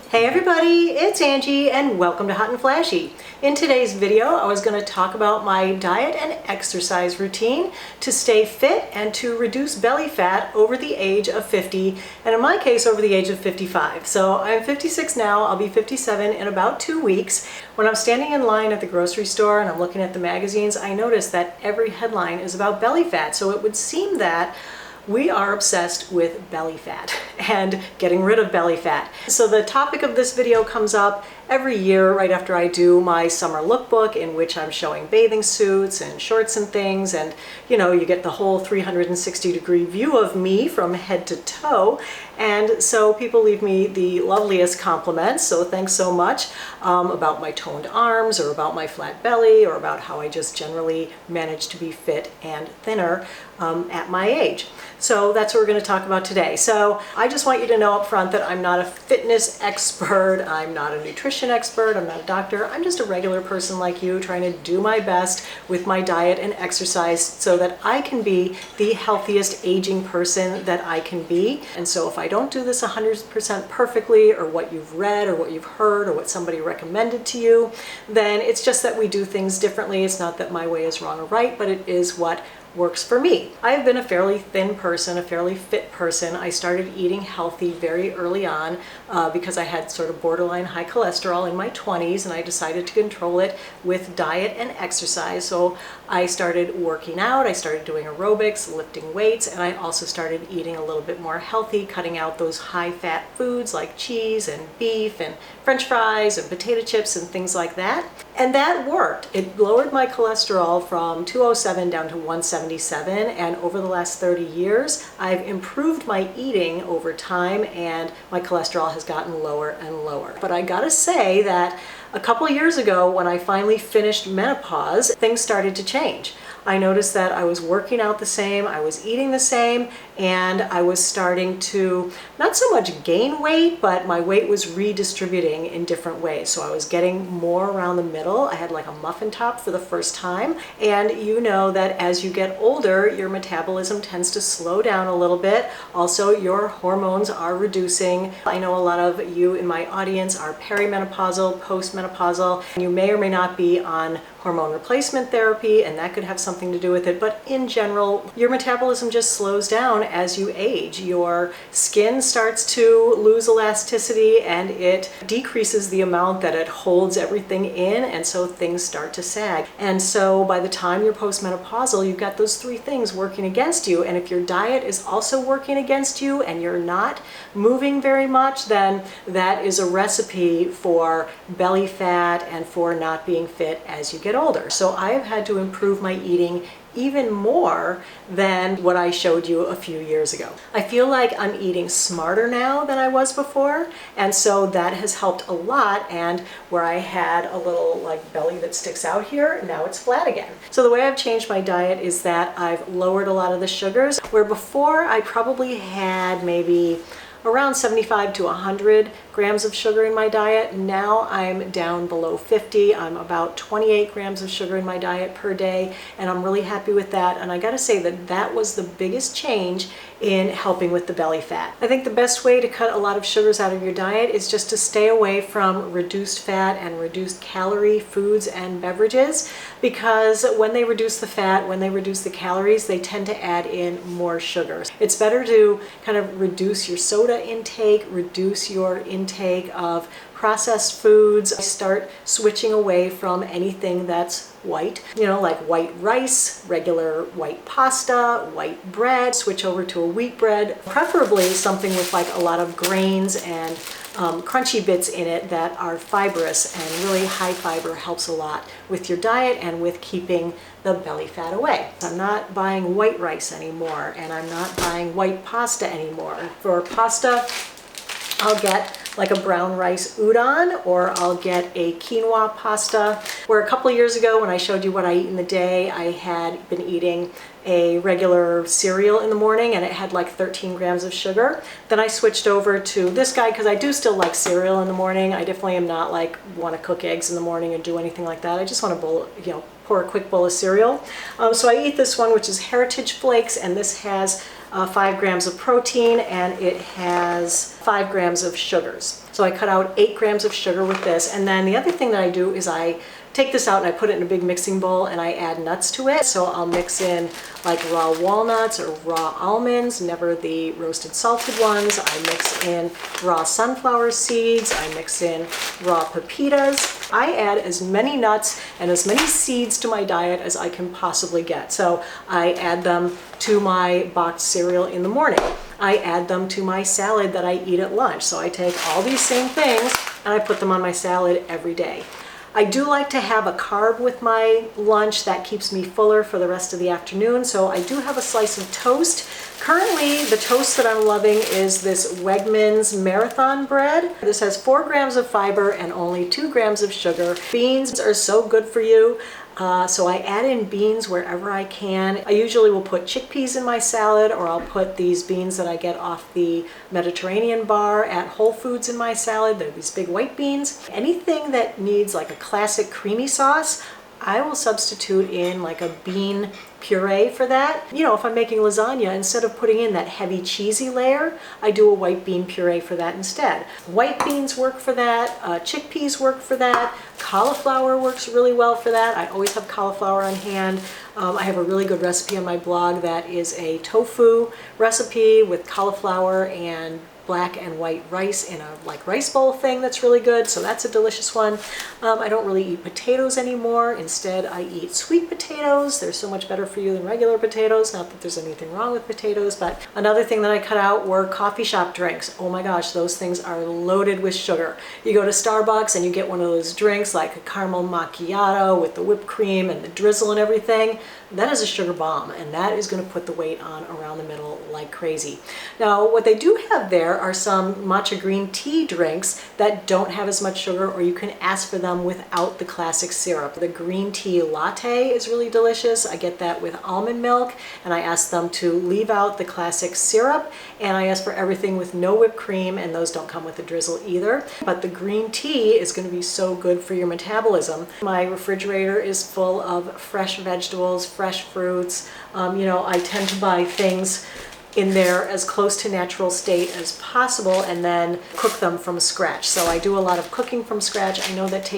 Hey everybody, it's Angie and welcome to Hot and Flashy. In today's video, I was going to talk about my diet and exercise routine to stay fit and to reduce belly fat over the age of 50, and in my case over the age of 55. So I'm 56 now, I'll be 57 in about 2 weeks. When I'm standing in line at the grocery store and I'm looking at the magazines, I notice that every headline is about belly fat. So it would seem that we are obsessed with belly fat and getting rid of belly fat. So the topic of this video comes up every year right after I do my summer lookbook, in which I'm showing bathing suits and shorts and things, and you get the whole 360-degree view of me from head to toe. And so people leave me the loveliest compliments, so thanks so much, about my toned arms or about my flat belly or about how I just generally manage to be fit and thinner at my age. So that's what we're going to talk about today. So I just want you to know up front that I'm not a fitness expert, I'm not a nutrition expert, I'm not a doctor, I'm just a regular person like you trying to do my best with my diet and exercise so that I can be the healthiest aging person that I can be. And so if I don't do this 100% perfectly, or what you've read or what you've heard or what somebody recommended to you, then it's just that we do things differently. It's not that my way is wrong or right, but it is what works for me. I've been a fairly thin person, a fairly fit person. I started eating healthy very early on because I had sort of borderline high cholesterol in my 20s, and I decided to control it with diet and exercise. So I started working out, I started doing aerobics, lifting weights, and I also started eating a little bit more healthy, cutting out those high-fat foods like cheese and beef and French fries and potato chips and things like that. And that worked. It lowered my cholesterol from 207 down to 177, and over the last 30 years, I've improved my eating over time, and my cholesterol has gotten lower and lower. But I gotta say that a couple of years ago, when I finally finished menopause, things started to change. I noticed that I was working out the same, I was eating the same, and I was starting to not so much gain weight, but my weight was redistributing in different ways. So I was getting more around the middle. I had like a muffin top for the first time. And you know that as you get older, your metabolism tends to slow down a little bit. Also, your hormones are reducing. I know a lot of you in my audience are perimenopausal, postmenopausal. You may or may not be on hormone replacement therapy, and that could have something to do with it. But in general, your metabolism just slows down as you age. Your skin starts to lose elasticity, and it decreases the amount that it holds everything in, and so things start to sag. And so by the time you're postmenopausal, you've got those three things working against you. And if your diet is also working against you and you're not moving very much, then that is a recipe for belly fat and for not being fit as you get older. So I have had to improve my eating even more than what I showed you a few years ago. I feel like I'm eating smarter now than I was before, and so that has helped a lot. And where I had a little like belly that sticks out here, now it's flat again. So the way I've changed my diet is that I've lowered a lot of the sugars, where before I probably had maybe around 75 to 100 grams of sugar in my diet. Now I'm down below 50. I'm about 28 grams of sugar in my diet per day, and I'm really happy with that. And I gotta say that that was the biggest change in helping with the belly fat. I think the best way to cut a lot of sugars out of your diet is just to stay away from reduced fat and reduced calorie foods and beverages, because when they reduce the fat, when they reduce the calories, they tend to add in more sugars. It's better to kind of reduce your soda intake, reduce your intake of processed foods, start switching away from anything that's white, like white rice, regular white pasta, white bread, switch over to a wheat bread, preferably something with like a lot of grains and crunchy bits in it that are fibrous, and really high fiber helps a lot with your diet and with keeping the belly fat away. I'm not buying white rice anymore, and I'm not buying white pasta anymore. For pasta, I'll get like a brown rice udon, or I'll get a quinoa pasta. Where a couple of years ago when I showed you what I eat in the day, I had been eating a regular cereal in the morning and it had like 13 grams of sugar. Then I switched over to this guy because I do still like cereal in the morning. I definitely am not like want to cook eggs in the morning or do anything like that. I just want to pour a quick bowl of cereal. So I eat this one, which is Heritage Flakes, and this has 5 grams of protein, and it has 5 grams of sugars. So I cut out 8 grams of sugar with this. And then the other thing that I do is I take this out and I put it in a big mixing bowl and I add nuts to it. So I'll mix in like raw walnuts or raw almonds, never the roasted salted ones. I mix in raw sunflower seeds. I mix in raw pepitas. I add as many nuts and as many seeds to my diet as I can possibly get. So I add them to my boxed cereal in the morning. I add them to my salad that I eat at lunch. So I take all these same things and I put them on my salad every day. I do like to have a carb with my lunch that keeps me fuller for the rest of the afternoon, so I do have a slice of toast. Currently, the toast that I'm loving is this Wegmans Marathon bread. This has 4 grams of fiber and only 2 grams of sugar. Beans are so good for you. So I add in beans wherever I can. I usually will put chickpeas in my salad, or I'll put these beans that I get off the Mediterranean bar at Whole Foods in my salad. They're these big white beans. Anything that needs like a classic creamy sauce, I will substitute in like a bean puree for that. You know, if I'm making lasagna, instead of putting in that heavy cheesy layer, I do a white bean puree for that instead. White beans work for that, chickpeas work for that, cauliflower works really well for that. I always have cauliflower on hand. I have a really good recipe on my blog that is a tofu recipe with cauliflower and black and white rice in a like rice bowl thing that's really good, so that's a delicious one. I don't really eat potatoes anymore. Instead, I eat sweet potatoes. They're so much better for you than regular potatoes. Not that there's anything wrong with potatoes, but another thing that I cut out were coffee shop drinks. Oh my gosh, those things are loaded with sugar. You go to Starbucks and you get one of those drinks like a caramel macchiato with the whipped cream and the drizzle and everything. That is a sugar bomb, and that is going to put the weight on around the middle like crazy. Now, what they do have there are some matcha green tea drinks that don't have as much sugar, or you can ask for them without the classic syrup. The green tea latte is really delicious. I get that with almond milk, and I ask them to leave out the classic syrup, and I ask for everything with no whipped cream, and those don't come with a drizzle either. But the green tea is going to be so good for your metabolism. My refrigerator is full of fresh vegetables, fresh fruits. You know, I tend to buy things in there as close to natural state as possible and then cook them from scratch. So I do a lot of cooking from scratch. I know that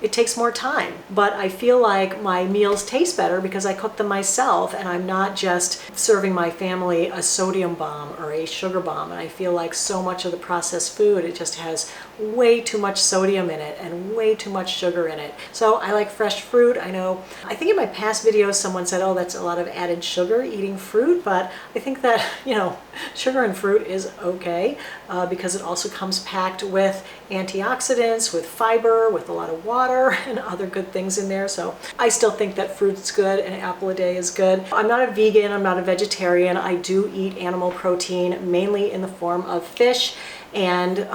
it takes more time, but I feel like my meals taste better because I cook them myself and I'm not just serving my family a sodium bomb or a sugar bomb. And I feel like so much of the processed food, it just has way too much sodium in it and way too much sugar in it. So I like fresh fruit. I think in my past videos someone said, oh, that's a lot of added sugar eating fruit, but I think that, you know, sugar in fruit is okay because it also comes packed with antioxidants, with fiber, with a lot of water and other good things in there. So I still think that fruit's good and an apple a day is good. I'm not a vegan, I'm not a vegetarian. I do eat animal protein, mainly in the form of fish and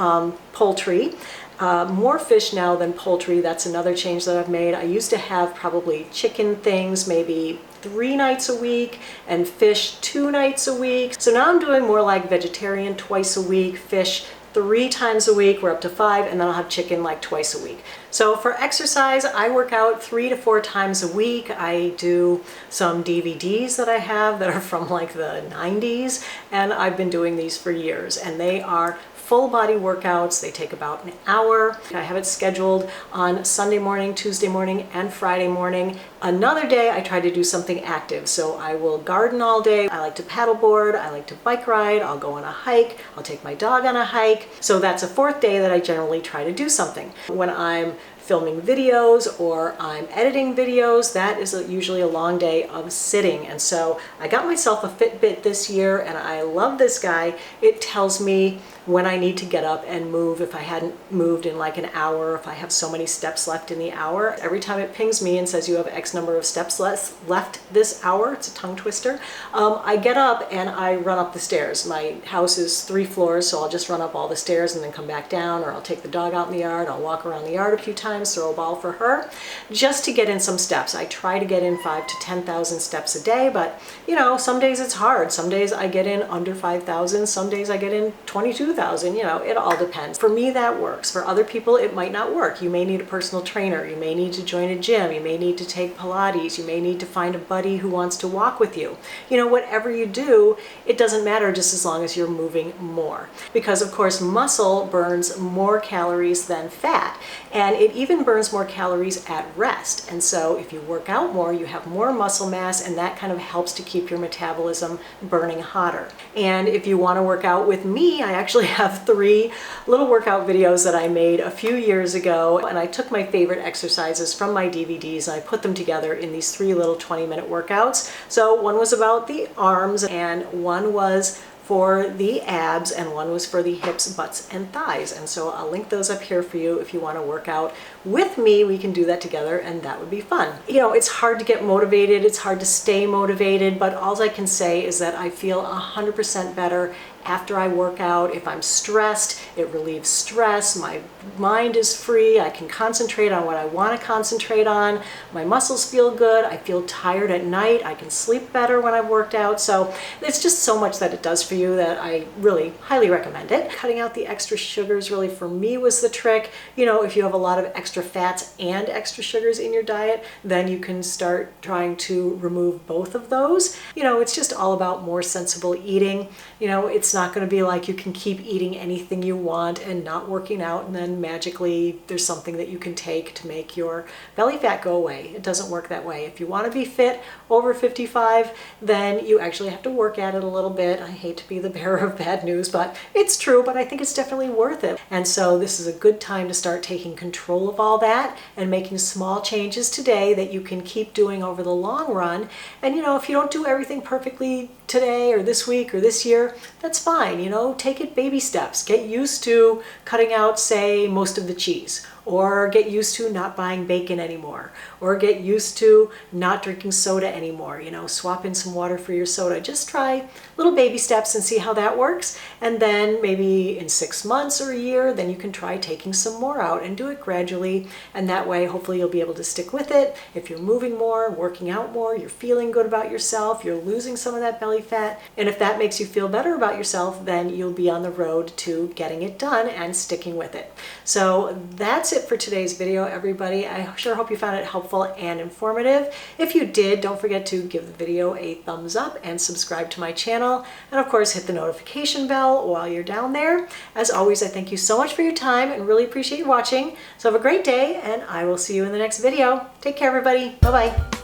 poultry. More fish now than poultry. That's another change that I've made. I used to have probably chicken things maybe 3 nights a week and fish 2 nights a week. So now I'm doing more like vegetarian twice a week, fish 3 times a week, we're up to 5, and then I'll have chicken like twice a week. So for exercise, I work out 3 to 4 times a week. I do some DVDs that I have that are from like the 90s, and I've been doing these for years, and they are full body workouts. They take about an hour. I have it scheduled on Sunday morning, Tuesday morning, and Friday morning. Another day I try to do something active. So I will garden all day. I like to paddleboard. I like to bike ride. I'll go on a hike. I'll take my dog on a hike. So that's a 4th day that I generally try to do something. When I'm filming videos or I'm editing videos, that is usually a long day of sitting. And so I got myself a Fitbit this year and I love this guy. It tells me when I need to get up and move if I hadn't moved in like an hour, if I have so many steps left in the hour. Every time it pings me and says you have X number of steps left this hour, it's a tongue twister, I get up and I run up the stairs. My house is 3 floors, so I'll just run up all the stairs and then come back down, or I'll take the dog out in the yard, I'll walk around the yard a few times, throw a ball for her, just to get in some steps. I try to get in 5,000 to 10,000 steps a day, but you know, some days it's hard. Some days I get in under 5,000, some days I get in 22,000. You know, it all depends. For me, that works. For other people, it might not work. You may need a personal trainer. You may need to join a gym. You may need to take Pilates. You may need to find a buddy who wants to walk with you. You know, whatever you do, it doesn't matter just as long as you're moving more. Because of course, muscle burns more calories than fat, and it even burns more calories at rest. And so if you work out more, you have more muscle mass, and that kind of helps to keep your metabolism burning hotter. And if you want to work out with me, I actually have 3 little workout videos that I made a few years ago, and I took my favorite exercises from my DVDs and I put them together in these 3 little 20-minute workouts. So one was about the arms, and one was for the abs, and one was for the hips, butts, and thighs. And so I'll link those up here for you if you want to work out with me. We can do that together, and that would be fun. You know, it's hard to get motivated, it's hard to stay motivated, but all I can say is that I feel 100% better after I work out. If I'm stressed, it relieves stress, my mind is free, I can concentrate on what I want to concentrate on, my muscles feel good, I feel tired at night, I can sleep better when I've worked out. So it's just so much that it does for you that I really highly recommend it. Cutting out the extra sugars really for me was the trick. You know, if you have a lot of extra fats and extra sugars in your diet, then you can start trying to remove both of those. You know, it's just all about more sensible eating. You know, it's not going to be like you can keep eating anything you want and not working out, and then magically there's something that you can take to make your belly fat go away. It doesn't work that way. If you want to be fit over 55, then you actually have to work at it a little bit. I hate to be the bearer of bad news, but it's true, but I think it's definitely worth it. And so this is a good time to start taking control of all that and making small changes today that you can keep doing over the long run. And you know, if you don't do everything perfectly today or this week or this year, that's fine. You know, take it baby steps. Get used to cutting out, say, most of the cheese, or get used to not buying bacon anymore, or get used to not drinking soda anymore. You know, swap in some water for your soda. Just try little baby steps and see how that works. And then maybe in 6 months or a year, then you can try taking some more out and do it gradually. And that way, hopefully you'll be able to stick with it. If you're moving more, working out more, you're feeling good about yourself, you're losing some of that belly fat. And if that makes you feel better about yourself, then you'll be on the road to getting it done and sticking with it. So that's it for today's video, everybody. I sure hope you found it helpful and informative. If you did, don't forget to give the video a thumbs up and subscribe to my channel. And of course, hit the notification bell while you're down there. As always, I thank you so much for your time and really appreciate you watching. So have a great day, and I will see you in the next video. Take care, everybody. Bye-bye.